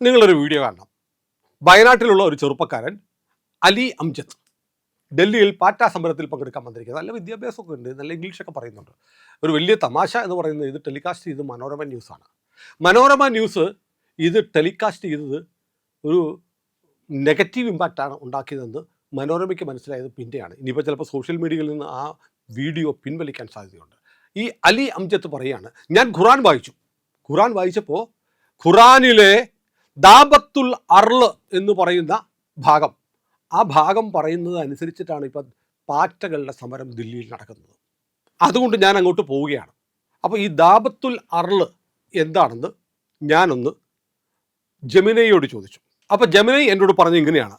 നിങ്ങളൊരു വീഡിയോ കാണണം. വയനാട്ടിലുള്ള ഒരു ചെറുപ്പക്കാരൻ അലി അംജദ് ഡൽഹിയിൽ പാറ്റ സമരത്തിൽ പങ്കെടുക്കാൻ വന്നിരിക്കുന്നത്. നല്ല വിദ്യാഭ്യാസമൊക്കെ ഉണ്ട്, നല്ല ഇംഗ്ലീഷൊക്കെ പറയുന്നുണ്ട്. ഒരു വലിയ തമാശ എന്ന് പറയുന്നത് ഇത് ടെലികാസ്റ്റ് ചെയ്ത് മനോരമ ന്യൂസാണ്. മനോരമ ന്യൂസ് ഇത് ടെലികാസ്റ്റ് ചെയ്തത് ഒരു നെഗറ്റീവ് ഇമ്പാക്റ്റാണ് ഉണ്ടാക്കിയതെന്ന് മനോരമയ്ക്ക് മനസ്സിലായത് പിന്നെയാണ്. ഇനിയിപ്പോൾ ചിലപ്പോൾ സോഷ്യൽ മീഡിയയിൽ നിന്ന് ആ വീഡിയോ പിൻവലിക്കാൻ സാധ്യതയുണ്ട്. ഈ അലി അംജദ് പറയുകയാണ്, ഞാൻ ഖുറാൻ വായിച്ചു. ഖുറാൻ വായിച്ചപ്പോൾ ഖുറാനിലെ ദാബത്തുൽ അർള് എന്ന് പറയുന്ന ഭാഗം, ആ ഭാഗം പറയുന്നത് അനുസരിച്ചിട്ടാണ് ഇപ്പം പാറ്റകളുടെ സമരം ദില്ലിയിൽ നടക്കുന്നത്. അതുകൊണ്ട് ഞാൻ അങ്ങോട്ട് പോവുകയാണ്. അപ്പോൾ ഈ ദാബത്തുൽ അർള് എന്താണെന്ന് ഞാനൊന്ന് ജമിനയോട് ചോദിച്ചു. അപ്പോൾ ജമിനൈ എന്നോട് പറഞ്ഞ ഇങ്ങനെയാണ്: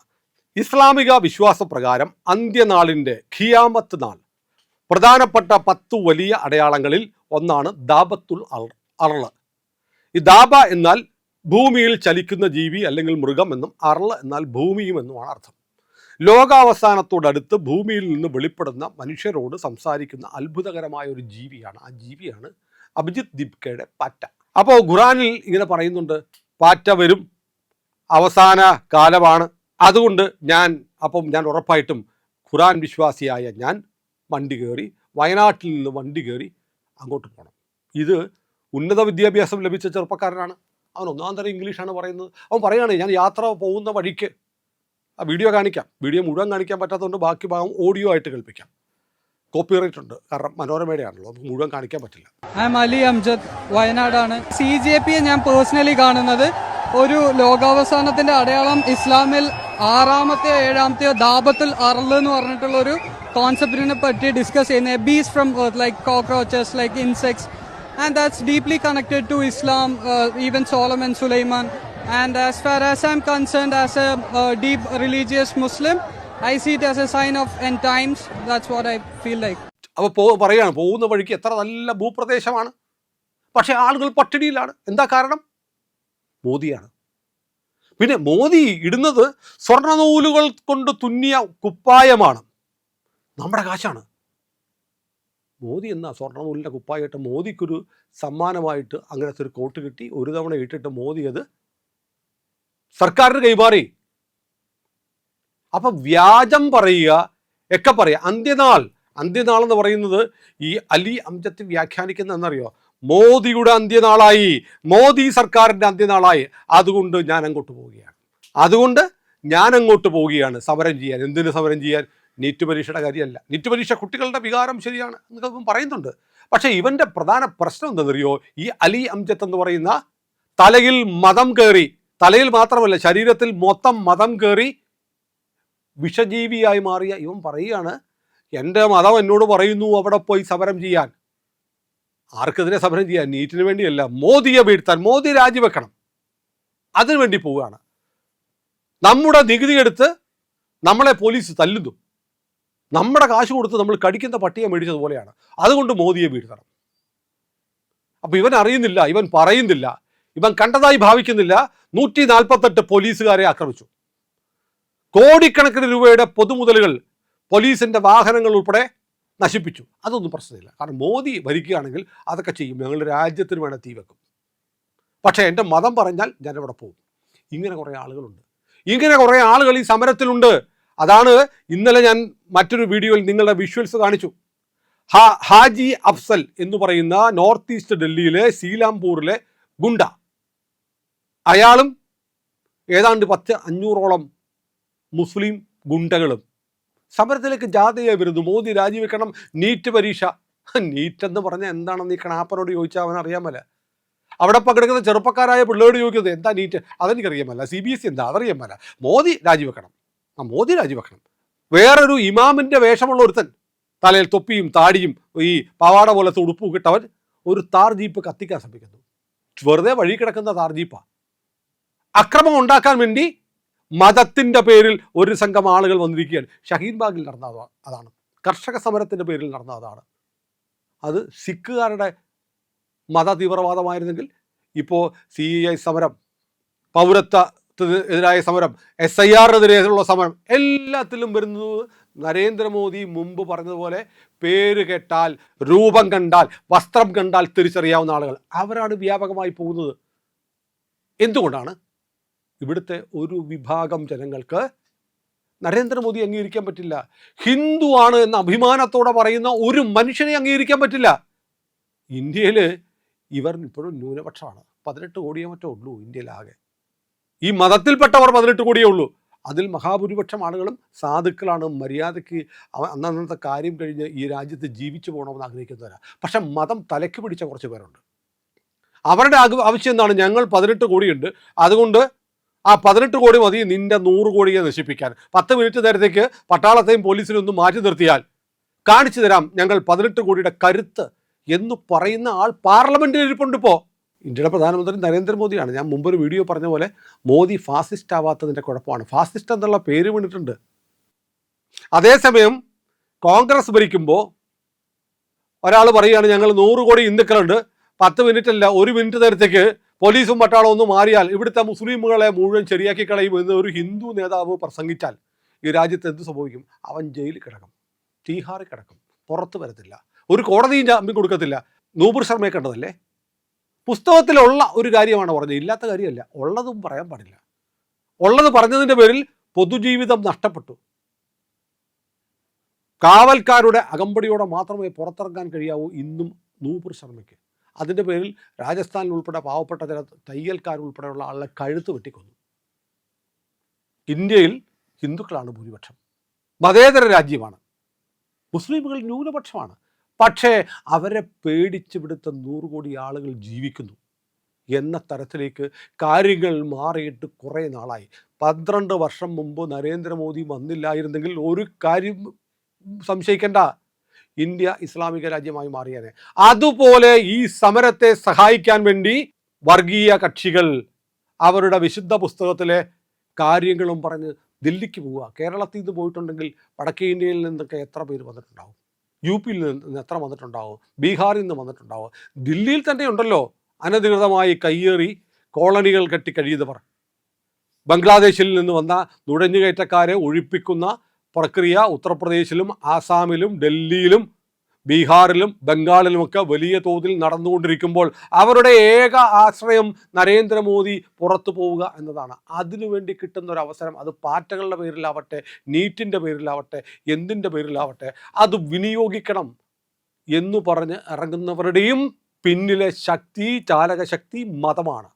ഇസ്ലാമിക വിശ്വാസപ്രകാരം അന്ത്യനാളിൻ്റെ ഖിയാമത്ത് നാൾ പ്രധാനപ്പെട്ട 10 വലിയ അടയാളങ്ങളിൽ ഒന്നാണ് ദാബത്തുൽ അർള്. ഈ ദാബ എന്നാൽ ഭൂമിയിൽ ചലിക്കുന്ന ജീവി അല്ലെങ്കിൽ മൃഗം എന്നും അർള് എന്നാൽ ഭൂമിയും എന്നുമാണ് അർത്ഥം. ലോകാവസാനത്തോടടുത്ത് ഭൂമിയിൽ നിന്ന് വെളിപ്പെടുന്ന മനുഷ്യരോട് സംസാരിക്കുന്ന അത്ഭുതകരമായ ഒരു ജീവിയാണ്. ആ ജീവിയാണ് അഭിജിത്ത് ദീപ്കയുടെ പാറ്റ. അപ്പോൾ ഖുറാനിൽ ഇങ്ങനെ പറയുന്നുണ്ട്, പാറ്റ വരും, അവസാന കാലമാണ്. അതുകൊണ്ട് ഞാൻ ഉറപ്പായിട്ടും ഖുറാൻ വിശ്വാസിയായ ഞാൻ വണ്ടി കയറി, വയനാട്ടിൽ നിന്ന് വണ്ടി കയറി അങ്ങോട്ട് പോകണം. ഇത് ഉന്നത വിദ്യാഭ്യാസം ലഭിച്ച ചെറുപ്പക്കാരനാണ്. അവൻ ഒന്നാം തരം ഇംഗ്ലീഷാണ് പറയുന്നത്. അവൻ പറയുകയാണ്, ഞാൻ യാത്ര പോകുന്ന വഴിക്ക് ആ വീഡിയോ കാണിക്കാം. വീഡിയോ മുഴുവൻ കാണിക്കാൻ പറ്റാത്തതുകൊണ്ട് ബാക്കി ഭാഗം ഓഡിയോ ആയിട്ട് കേൾപ്പിക്കാം. കോപ്പിറൈറ്റ് ഉണ്ട്, കാരണം മനോരമയുടെ ആണല്ലോ, നമുക്ക് മുഴുവൻ കാണിക്കാൻ പറ്റില്ല. ഐ എം അലി അംജദ്, വയനാടാണ്. CJP ഞാൻ പേഴ്സണലി കാണുന്നത് ഒരു ലോകാവസാനത്തിന്റെ അടയാളം ഇസ്ലാമിൽ 6-ാമത്തെയോ 7-ാമത്തെയോ ദാബത്തുൽ അർള് എന്ന് പറഞ്ഞിട്ടുള്ള ഒരു കോൺസെപ്റ്റിനെ പറ്റി ഡിസ്കസ് ചെയ്യുന്നത്. Bees from earth, like cockroaches, like insects, and that's deeply connected to Islam, even Solomon, Sulaiman. And as far as I'm concerned, as a deep religious Muslim, I see it as a sign of end times. That's what I feel like. അപ്പോൾ പറയാണ്, പോകുന്ന വഴിക്ക് എത്ര നല്ല ഭൂപ്രദേശമാണ്, പക്ഷേ ആളുകൾ പട്ടിണിയിലാണ്. എന്താ കാരണം? മോദിയാണ്. പിന്നെ മോദി ഇടുന്നത് സ്വർണ്ണനൂലുകൾ കൊണ്ട് തുന്നിയ കുപ്പായമാണ്, നമ്മുടെ കാശാണ്. മോദി എന്നാ സ്വർണ്ണനൂലിൻ്റെ കുപ്പായിട്ട് മോദിക്കൊരു സമ്മാനമായിട്ട് അങ്ങനത്തെ ഒരു കോട്ട് കിട്ടി. ഒരു തവണ ഇട്ടിട്ട് മോദി അത് സർക്കാരിന് കൈമാറി. അപ്പം വ്യാജം പറയുക ഒക്കെ പറയുക. അന്ത്യനാൾ എന്ന് പറയുന്നത് ഈ അലി അംജദ് വ്യാഖ്യാനിക്കുന്ന എന്നറിയോ, മോദിയുടെ അന്ത്യനാളായി, മോദി സർക്കാരിൻ്റെ അന്ത്യനാളായി, അതുകൊണ്ട് ഞാൻ അങ്ങോട്ട് പോവുകയാണ് സമരം ചെയ്യാൻ. എന്തിനു സമരം ചെയ്യാൻ? നീറ്റ് പരീക്ഷയുടെ കാര്യമല്ല. നീറ്റ് പരീക്ഷ കുട്ടികളുടെ വികാരം ശരിയാണ് എന്നൊക്കെ പറയുന്നുണ്ട്. പക്ഷേ ഇവൻ്റെ പ്രധാന പ്രശ്നം എന്താണെന്നറിയോ, ഈ അലി അംജദ് എന്ന് പറയുന്ന തലയിൽ മതം കയറി, തലയിൽ മാത്രമല്ല ശരീരത്തിൽ മൊത്തം മതം കയറി വിഷജീവിയായി മാറിയ ഇവൻ പറയുകയാണ്, എൻ്റെ മതം എന്നോട് പറയുന്നു അവിടെ പോയി സമരം ചെയ്യാൻ. ആർക്കെതിരെ സമരം ചെയ്യാൻ? നീറ്റിന് വേണ്ടിയല്ല, മോദിയെ വീഴ്ത്താൻ, മോദി രാജിവെക്കണം, അതിനുവേണ്ടി പോവുകയാണ്. നമ്മുടെ നികുതി എടുത്ത് നമ്മളെ പോലീസ് തല്ലുന്നു, നമ്മുടെ കാശ് കൊടുത്ത് നമ്മൾ കടിക്കുന്ന പട്ടിയെ മേടിച്ചതുപോലെയാണ്. അതുകൊണ്ട് മോദിയെ വീഴ്ത്തണം. അപ്പോൾ ഇവൻ അറിയുന്നില്ല, ഇവൻ പറയുന്നില്ല, ഇവൻ കണ്ടതായി ഭാവിക്കുന്നില്ല. 148 പോലീസുകാരെ ആക്രമിച്ചു. കോടിക്കണക്കിന് രൂപയുടെ പൊതുമുതലുകൾ, പോലീസിൻ്റെ വാഹനങ്ങൾ ഉൾപ്പെടെ നശിപ്പിച്ചു. അതൊന്നും പ്രശ്നമില്ല, കാരണം മോദി ഭരിക്കുകയാണെങ്കിൽ അതൊക്കെ ചെയ്യും. ഞങ്ങളുടെ രാജ്യത്തിന് വേണേൽ തീ വെക്കും. പക്ഷേ എൻ്റെ മതം പറഞ്ഞാൽ ഞാനവിടെ പോകും. ഇങ്ങനെ കുറേ ആളുകൾ ഈ സമരത്തിലുണ്ട്. അതാണ് ഇന്നലെ ഞാൻ മറ്റൊരു വീഡിയോയിൽ നിങ്ങളുടെ വിഷ്വൽസ് കാണിച്ചു. ഹാജി അഫ്സൽ എന്ന് പറയുന്ന നോർത്ത് ഈസ്റ്റ് ഡൽഹിയിലെ സീലാംപൂരിലെ ഗുണ്ട, അയാളും ഏതാണ്ട് 500ഓളം മുസ്ലിം ഗുണ്ടകളും സമരത്തിലേക്ക് ജാഥയായി വരുന്നു. മോദി രാജിവെക്കണം, നീറ്റ് പരീക്ഷ. നീറ്റ് എന്ന് പറഞ്ഞാൽ എന്താണെന്ന് ഈ കണാപ്പനോട് ചോദിച്ചാൽ അവൻ അറിയാമല്ല. അവിടെ പങ്കെടുക്കുന്ന ചെറുപ്പക്കാരായ പിള്ളേരോട് ചോദിക്കുന്നത് എന്താ നീറ്റ്, അതെനിക്കറിയാമല്ല. CBSE എന്താ, അതറിയാമല്ല. മോദി രാജിവെക്കണം. വേറൊരു ഇമാമിൻ്റെ വേഷമുള്ള ഒരുത്തൻ, തലയിൽ തൊപ്പിയും താടിയും ഈ പാവാട പോലത്തെ ഉടുപ്പും കിട്ടവൻ ഒരു താർ ജീപ്പ് കത്തിക്കാൻ ശ്രമിക്കുന്നു. വെറുതെ വഴി കിടക്കുന്ന താർ ജീപ്പാണ്. അക്രമം ഉണ്ടാക്കാൻ വേണ്ടി മതത്തിൻ്റെ പേരിൽ ഒരു സംഘം ആളുകൾ വന്നിരിക്കുകയാണ്. ഷഹീൻ ബാഗിൽ നടന്ന അതാണ്, കർഷക സമരത്തിൻ്റെ പേരിൽ നടന്ന അതാണ്. അത് സിഖുകാരുടെ മത തീവ്രവാദമായിരുന്നെങ്കിൽ ഇപ്പോൾ CEI സമരം, പൗരത്വത്തിനെതിരായ സമരം, SIR-നെതിരെയുള്ള സമരം, എല്ലാത്തിലും വരുന്നത് നരേന്ദ്രമോദി മുമ്പ് പറഞ്ഞതുപോലെ പേര് കേട്ടാൽ, രൂപം കണ്ടാൽ, വസ്ത്രം കണ്ടാൽ തിരിച്ചറിയാവുന്ന ആളുകൾ, അവരാണ് വ്യാപകമായി പോകുന്നത്. എന്തുകൊണ്ടാണ്? ഇവിടുത്തെ ഒരു വിഭാഗം ജനങ്ങൾക്ക് നരേന്ദ്രമോദി അംഗീകരിക്കാൻ പറ്റില്ല. ഹിന്ദുവാണ് എന്ന അഭിമാനത്തോടെ പറയുന്ന ഒരു മനുഷ്യനെ അംഗീകരിക്കാൻ പറ്റില്ല. ഇന്ത്യയിൽ ഇവർ ഇപ്പോഴും ന്യൂനപക്ഷമാണ്. 18 കോടിയോ മറ്റോ ഉള്ളൂ ഇന്ത്യയിലാകെ. ഈ മതത്തിൽപ്പെട്ടവർ 18 കോടിയേ ഉള്ളൂ. അതിൽ മഹാഭൂരിപക്ഷം ആളുകളും സാധുക്കളാണ്, മര്യാദയ്ക്ക് അന്നത്തെ കാര്യം കഴിഞ്ഞ് ഈ രാജ്യത്ത് ജീവിച്ചു പോകണമെന്ന് ആഗ്രഹിക്കുന്നവരാണ്. പക്ഷെ മതം തലയ്ക്ക് പിടിച്ച കുറച്ച് പേരുണ്ട്. അവരുടെ ആവശ്യം എന്താണ്? ഞങ്ങൾ 18 കോടിയുണ്ട്, അതുകൊണ്ട് ആ 18 കോടി മതി നിന്റെ 100 കോടിയെ നശിപ്പിക്കാൻ. 10 മിനിറ്റ് നേരത്തേക്ക് പട്ടാളത്തെയും പോലീസിനെയും ഒന്ന് മാറ്റി നിർത്തിയാൽ കാണിച്ചു തരാം ഞങ്ങൾ 18 കോടിയുടെ കരുത്ത് എന്ന് പറയുന്ന ആൾ പാർലമെന്റിൽ ഇരിപ്പുണ്ട്. ഇപ്പോൾ ഇന്ത്യയുടെ പ്രധാനമന്ത്രി നരേന്ദ്രമോദിയാണ്. ഞാൻ മുമ്പൊരു വീഡിയോ പറഞ്ഞ പോലെ മോദി ഫാസിസ്റ്റ് ആവാത്തതിൻ്റെ കുഴപ്പമാണ്. ഫാസിസ്റ്റ് എന്നുള്ള പേര് വീണിട്ടുണ്ട്. അതേസമയം കോൺഗ്രസ് ഭരിക്കുമ്പോൾ ഒരാൾ പറയുകയാണ് ഞങ്ങൾ 100 കോടി ഹിന്ദുക്കളുണ്ട്, 10 മിനിറ്റ് അല്ല 1 മിനിറ്റ് നേരത്തേക്ക് പോലീസും പട്ടാളവും ഒന്ന് മാറിയാൽ ഇവിടുത്തെ മുസ്ലിമുകളെ മുഴുവൻ ശരിയാക്കി കളയും എന്ന് ഒരു ഹിന്ദു നേതാവ് പ്രസംഗിച്ചാൽ ഈ രാജ്യത്ത് എന്ത് സംഭവിക്കും? അവൻ ജയിലിൽ കിടക്കും, തീഹാറിൽ കിടക്കും, പുറത്ത് വരത്തില്ല, ഒരു കോടതിയും ജാമ്യം കൊടുക്കത്തില്ല. നൂപുർ ശർമ്മയെ കണ്ടതല്ലേ? പുസ്തകത്തിലുള്ള ഒരു കാര്യമാണ് പറഞ്ഞത്, ഇല്ലാത്ത കാര്യമല്ല. ഉള്ളതും പറയാൻ പാടില്ല. ഉള്ളത് പറഞ്ഞതിൻ്റെ പേരിൽ പൊതുജീവിതം നഷ്ടപ്പെട്ടു. കാവൽക്കാരുടെ അകമ്പടിയോടെ മാത്രമേ പുറത്തിറങ്ങാൻ കഴിയാവൂ ഇന്നും നൂപുർ ശർമ്മയ്ക്ക്. അതിൻ്റെ പേരിൽ രാജസ്ഥാനിൽ ഉൾപ്പെടെ പാവപ്പെട്ട ചില തയ്യൽക്കാരുൾപ്പെടെയുള്ള ആളുടെ കഴുത്ത് വെട്ടിക്കൊന്നു. ഇന്ത്യയിൽ ഹിന്ദുക്കളാണ് ഭൂരിപക്ഷം, മതേതര രാജ്യമാണ്, മുസ്ലിമുകൾ ന്യൂനപക്ഷമാണ്. പക്ഷേ അവരെ പേടിച്ച് ഇവിടുത്തെ 100 കോടി ആളുകൾ ജീവിക്കുന്നു എന്ന തരത്തിലേക്ക് കാര്യങ്ങൾ മാറിയിട്ട് കുറേ നാളായി. 12 വർഷം മുമ്പ് നരേന്ദ്രമോദി വന്നില്ലായിരുന്നെങ്കിൽ ഒരു കാര്യം സംശയിക്കേണ്ട, ഇന്ത്യ ഇസ്ലാമിക രാജ്യമായി മാറിയേനെ. അതുപോലെ ഈ സമരത്തെ സഹായിക്കാൻ വേണ്ടി വർഗീയ കക്ഷികൾ അവരുടെ വിശുദ്ധ പുസ്തകത്തിലെ കാര്യങ്ങളും പറഞ്ഞ് ദില്ലിക്ക് പോവുക. കേരളത്തിൽ നിന്ന് പോയിട്ടുണ്ടെങ്കിൽ വടക്കേ ഇന്ത്യയിൽ നിന്നൊക്കെ എത്ര പേര് വന്നിട്ടുണ്ടാവും? യു പിയിൽ നിന്ന് എത്ര വന്നിട്ടുണ്ടാവും? ബീഹാറിൽ നിന്ന് വന്നിട്ടുണ്ടാവും? ദില്ലിയിൽ തന്നെ ഉണ്ടല്ലോ അനധികൃതമായി കയ്യേറി കോളനികൾ കെട്ടിക്കഴിയുന്നവർ. ബംഗ്ലാദേശിൽ നിന്ന് വന്ന നുഴഞ്ഞുകയറ്റക്കാരെ ഒഴിപ്പിക്കുന്ന പ്രക്രിയ ഉത്തർപ്രദേശിലും ആസാമിലും ഡൽഹിയിലും ബീഹാറിലും ബംഗാളിലുമൊക്കെ വലിയ തോതിൽ നടന്നുകൊണ്ടിരിക്കുമ്പോൾ അവരുടെ ഏക ആശ്രയം നരേന്ദ്രമോദി പുറത്തു പോവുക എന്നതാണ്. അതിനുവേണ്ടി കിട്ടുന്ന ഒരു അവസരം, അത് പാറ്റകളുടെ പേരിലാവട്ടെ, നീറ്റിൻ്റെ പേരിലാവട്ടെ, എന്തിൻ്റെ പേരിലാവട്ടെ, അത് വിനിയോഗിക്കണം എന്നു പറഞ്ഞ് ഇറങ്ങുന്നവരുടെയും പിന്നിലെ ശക്തി, ചാലകശക്തി മതമാണ്.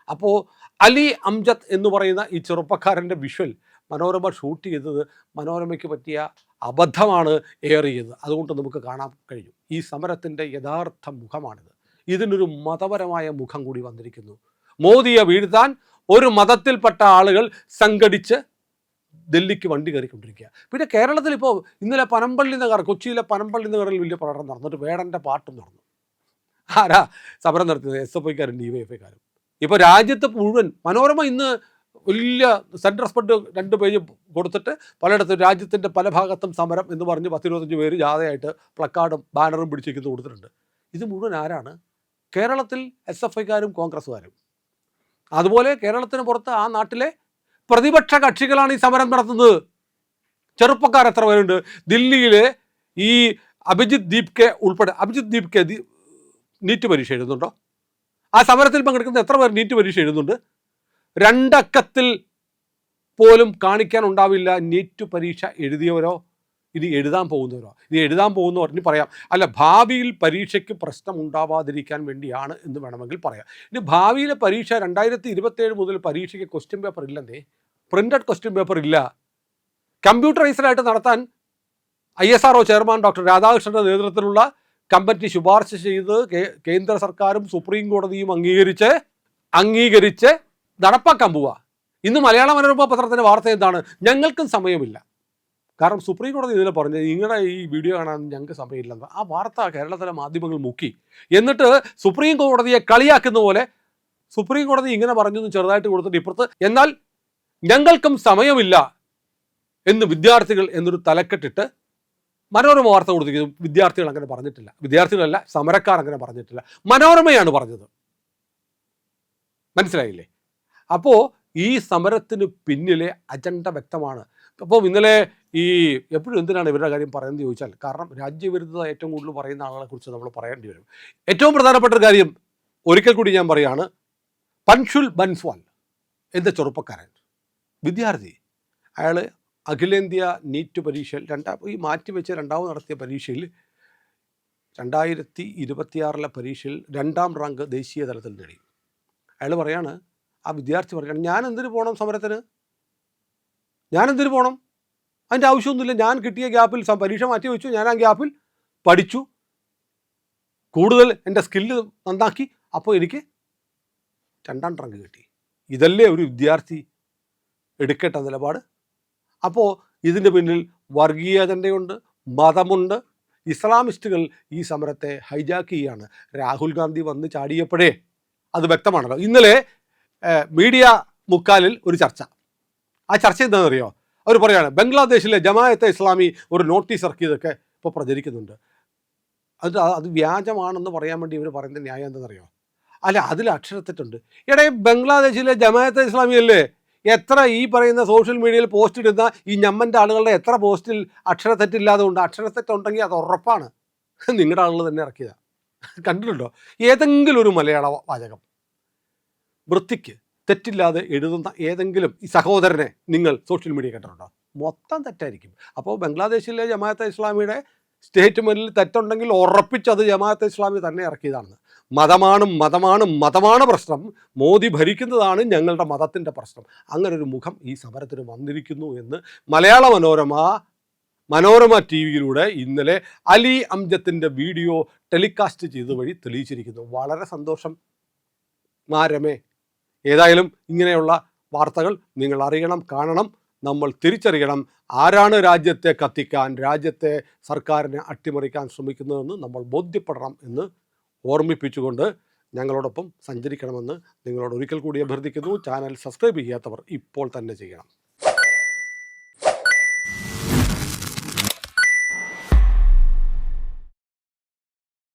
അപ്പോൾ അലി അംജദ് എന്ന് പറയുന്ന ഈ ചെറുപ്പക്കാരൻ്റെ വിഷ്വൽ മനോരമ ഷൂട്ട് ചെയ്തത് മനോരമയ്ക്ക് പറ്റിയ അബദ്ധമാണ് ഏറിയത്. അതുകൊണ്ട് നമുക്ക് കാണാൻ കഴിഞ്ഞു ഈ സമരത്തിൻ്റെ യഥാർത്ഥ മുഖമാണിത്. ഇതിനൊരു മതപരമായ മുഖം കൂടി വന്നിരിക്കുന്നു. മോദിയെ വീഴ്ത്താൻ ഒരു മതത്തിൽപ്പെട്ട ആളുകൾ സംഘടിച്ച് ഡൽഹിക്ക് വണ്ടി കയറിക്കൊണ്ടിരിക്കുക. പിന്നെ കേരളത്തിൽ ഇപ്പോൾ ഇന്നലെ പനമ്പള്ളി നഗർ, കൊച്ചിയിലെ പനമ്പള്ളി നഗറിൽ വലിയ പ്രകടനം നടന്നിട്ട് വേടൻ്റെ പാട്ടും നടന്നു. ആരാ സമരം നടത്തിയത്? SFIക്കാരും DYFIക്കാരും. ഇപ്പോൾ രാജ്യത്ത് മുഴുവൻ മനോരമ ഇന്ന് വലിയ സെൻട്രൽ സ്പെഡ് 2 പേജ് കൊടുത്തിട്ട് പലയിടത്തും രാജ്യത്തിൻ്റെ പല ഭാഗത്തും സമരം എന്ന് പറഞ്ഞ് 10-25 പേര് ജാഥയായിട്ട് പ്ലക്കാർഡും ബാനറും പിടിച്ചിരിക്കുന്നത് കൊടുത്തിട്ടുണ്ട്. ഇത് മുഴുവൻ ആരാണ്? കേരളത്തിൽ SFIക്കാരും കോൺഗ്രസ്സുകാരും. അതുപോലെ കേരളത്തിന് പുറത്ത് ആ നാട്ടിലെ പ്രതിപക്ഷ കക്ഷികളാണ് ഈ സമരം നടത്തുന്നത്. ചെറുപ്പക്കാർ എത്ര പേരുണ്ട്? ദില്ലിയിൽ ഈ അഭിജിത് ദീപ്കെ ഉൾപ്പെടെ, അഭിജിത് ദീപ്കെ നീറ്റ് പരീക്ഷ എഴുതുന്നുണ്ടോ? ആ സമരത്തിൽ പങ്കെടുക്കുന്ന എത്ര പേർ നീറ്റ് പരീക്ഷ എഴുതുന്നുണ്ട്? 2 അക്കത്തിൽ പോലും കാണിക്കാൻ ഉണ്ടാവില്ല നീറ്റ് പരീക്ഷ എഴുതിയവരോ ഇനി എഴുതാൻ പോകുന്നവരോ. ഇനി എഴുതാൻ പോകുന്നവർ ഇനി പറയാം, അല്ല ഭാവിയിൽ പരീക്ഷയ്ക്ക് പ്രശ്നം ഉണ്ടാവാതിരിക്കാൻ വേണ്ടിയാണ് എന്ന് വേണമെങ്കിൽ പറയാം. ഇനി ഭാവിയിലെ പരീക്ഷ 2027 മുതൽ പരീക്ഷയ്ക്ക് ക്വസ്റ്റ്യൻ പേപ്പർ ഇല്ലെന്നേ, പ്രിന്റഡ് ക്വസ്റ്റ്യൻ പേപ്പർ ഇല്ല. കമ്പ്യൂട്ടറൈസ്ഡായിട്ട് നടത്താൻ ISRO ചെയർമാൻ ഡോക്ടർ രാധാകൃഷ്ണൻ്റെ നേതൃത്വത്തിലുള്ള കമ്മിറ്റി ശുപാർശ ചെയ്ത് കേന്ദ്ര സർക്കാരും സുപ്രീം കോടതിയും അംഗീകരിച്ച് നടപ്പാക്കാൻ പോവുക. ഇന്ന് മലയാള മനോരമ പത്രത്തിൻ്റെ വാർത്ത എന്താണ്? ഞങ്ങൾക്കും സമയമില്ല. കാരണം സുപ്രീം കോടതി ഇതിൽ പറഞ്ഞത് നിങ്ങളുടെ ഈ വീഡിയോ കാണാൻ ഞങ്ങൾക്ക് സമയമില്ലെന്ന്. ആ വാർത്ത കേരളത്തിലെ മാധ്യമങ്ങൾ മുക്കി. എന്നിട്ട് സുപ്രീം കോടതിയെ കളിയാക്കുന്ന പോലെ സുപ്രീം കോടതി ഇങ്ങനെ പറഞ്ഞു എന്ന് ചെറുതായിട്ട് കൊടുത്തിട്ട് ഇപ്പുറത്ത് എന്നാൽ ഞങ്ങൾക്കും സമയമില്ല എന്ന് വിദ്യാർത്ഥികൾ എന്നൊരു തലക്കെട്ടിട്ട് മനോരമ വാർത്ത കൊടുത്തിരിക്കുന്നു. വിദ്യാർത്ഥികൾ അങ്ങനെ പറഞ്ഞിട്ടില്ല, വിദ്യാർത്ഥികളല്ല സമരക്കാർ അങ്ങനെ പറഞ്ഞിട്ടില്ല, മനോരമയാണ് പറഞ്ഞത്. മനസ്സിലായില്ലേ? അപ്പോൾ ഈ സമരത്തിന് പിന്നിലെ അജണ്ട വ്യക്തമാണ്. അപ്പോൾ ഇന്നലെ ഈ എപ്പോഴും എന്തിനാണ് ഇവരുടെ കാര്യം പറയുന്നത് ചോദിച്ചാൽ, കാരണം രാജ്യവിരുദ്ധത ഏറ്റവും കൂടുതൽ പറയുന്ന ആളുകളെ കുറിച്ച് നമ്മൾ പറയേണ്ടി വരും. ഏറ്റവും പ്രധാനപ്പെട്ട ഒരു കാര്യം ഒരിക്കൽ കൂടി ഞാൻ പറയുകയാണ്, പൻഷുൽ ബൻസ്വാൽ എൻ്റെ ചെറുപ്പക്കാരൻ വിദ്യാർത്ഥി, അയാൾ അഖിലേന്ത്യാ നീറ്റ് പരീക്ഷയിൽ ഈ മാറ്റിവെച്ച് രണ്ടാമത് നടത്തിയ പരീക്ഷയിൽ 2026 പരീക്ഷയിൽ 2ാം റാങ്ക് ദേശീയ തലത്തിൽ നേടി. അയാൾ പറയാണ്, ആ വിദ്യാർത്ഥി പറയാണ്, ഞാൻ എന്തിനു പോകണം സമരത്തിന്, ഞാനെന്തിനു പോകണം, അതിൻ്റെ ആവശ്യമൊന്നുമില്ല, ഞാൻ കിട്ടിയ ഗ്യാപ്പിൽ പരീക്ഷ മാറ്റി വെച്ചു, ഞാൻ ആ ഗ്യാപ്പിൽ പഠിച്ചു, കൂടുതൽ എൻ്റെ സ്കില്ല് നന്നാക്കി, അപ്പോൾ എനിക്ക് 2ാം റാങ്ക് കിട്ടി. ഇതല്ലേ ഒരു വിദ്യാർത്ഥി എടുക്കേണ്ട നിലപാട്? അപ്പോൾ ഇതിൻ്റെ പിന്നിൽ വർഗീയ അജണ്ടയുണ്ട്, മതമുണ്ട്. ഇസ്ലാമിസ്റ്റുകൾ ഈ സമരത്തെ ഹൈജാക്ക് ചെയ്യുകയാണ്. രാഹുൽ ഗാന്ധി വന്ന് ചാടിയപ്പോഴേ അത് വ്യക്തമാണല്ലോ. ഇന്നലെ മീഡിയ മുക്കാലിൽ ഒരു ചർച്ച, ആ ചർച്ച എന്താണെന്നറിയോ? അവർ പറയുകയാണ്, ബംഗ്ലാദേശിലെ ജമാഅത്തെ ഇസ്ലാമി ഒരു നോട്ടീസ് ഇറക്കിയതൊക്കെ ഇപ്പോൾ പ്രചരിക്കുന്നുണ്ട്. അത് വ്യാജമാണെന്ന് പറയാൻ വേണ്ടി ഇവർ പറയുന്ന ന്യായം എന്താണെന്നറിയോ? അല്ല, അതിൽ അക്ഷരത്തെറ്റുണ്ട്. ബംഗ്ലാദേശിലെ ജമാഅത്തെ ഇസ്ലാമി അല്ലേ എത്ര ഈ പറയുന്ന സോഷ്യൽ മീഡിയയിൽ പോസ്റ്റ് ഇടുന്ന ഈ ഞമ്മൻ്റെ ആളുകളുടെ എത്ര പോസ്റ്റിൽ അക്ഷരത്തെറ്റില്ലാതെ ഉണ്ട്? അക്ഷരത്തെറ്റുണ്ടെങ്കിൽ അത് ഉറപ്പാണ് നിങ്ങളുടെ ആളുകൾ തന്നെ ഇറക്കിയതാണ്. കണ്ടിട്ടുണ്ടോ ഏതെങ്കിലും ഒരു മലയാള വാചകം വൃത്തിക്ക് തെറ്റില്ലാതെ എഴുതുന്ന ഏതെങ്കിലും ഈ സഹോദരനെ നിങ്ങൾ സോഷ്യൽ മീഡിയ കണ്ടിട്ടുണ്ടോ? മൊത്തം തെറ്റായിരിക്കും. അപ്പോൾ ബംഗ്ലാദേശിലെ ജമാഅത്തെ ഇസ്ലാമിയുടെ സ്റ്റേറ്റ്മെൻറ്റിൽ തെറ്റുണ്ടെങ്കിൽ ഉറപ്പിച്ചത് ജമാഅത്തെ ഇസ്ലാമി തന്നെ ഇറക്കിയതാണ്. മതമാണ് പ്രശ്നം, മോദി ഭരിക്കുന്നതാണ് ഞങ്ങളുടെ മതത്തിൻ്റെ പ്രശ്നം. അങ്ങനൊരു മുഖം ഈ സമരത്തിന് വന്നിരിക്കുന്നു എന്ന് മനോരമ ടി വിയിലൂടെ ഇന്നലെ അലി അംജത്തിൻ്റെ വീഡിയോ ടെലികാസ്റ്റ് ചെയ്ത വഴി തെളിയിച്ചിരിക്കുന്നു. വളരെ സന്തോഷം മാരമേ. ഏതായാലും ഇങ്ങനെയുള്ള വാർത്തകൾ നിങ്ങൾ അറിയണം, കാണണം. നമ്മൾ തിരിച്ചറിയണം ആരാണ് രാജ്യത്തെ കത്തിക്കാൻ, രാജ്യത്തെ സർക്കാരിനെ അട്ടിമറിക്കാൻ ശ്രമിക്കുന്നതെന്ന് നമ്മൾ ബോധ്യപ്പെടണം എന്ന് ഓർമ്മിപ്പിച്ചുകൊണ്ട് ഞങ്ങളോടൊപ്പം സഞ്ചരിക്കണമെന്ന് നിങ്ങളോട് ഒരിക്കൽ കൂടി അഭ്യർത്ഥിക്കുന്നു. ചാനൽ സബ്സ്ക്രൈബ് ചെയ്യാത്തവർ ഇപ്പോൾ തന്നെ ചെയ്യണം.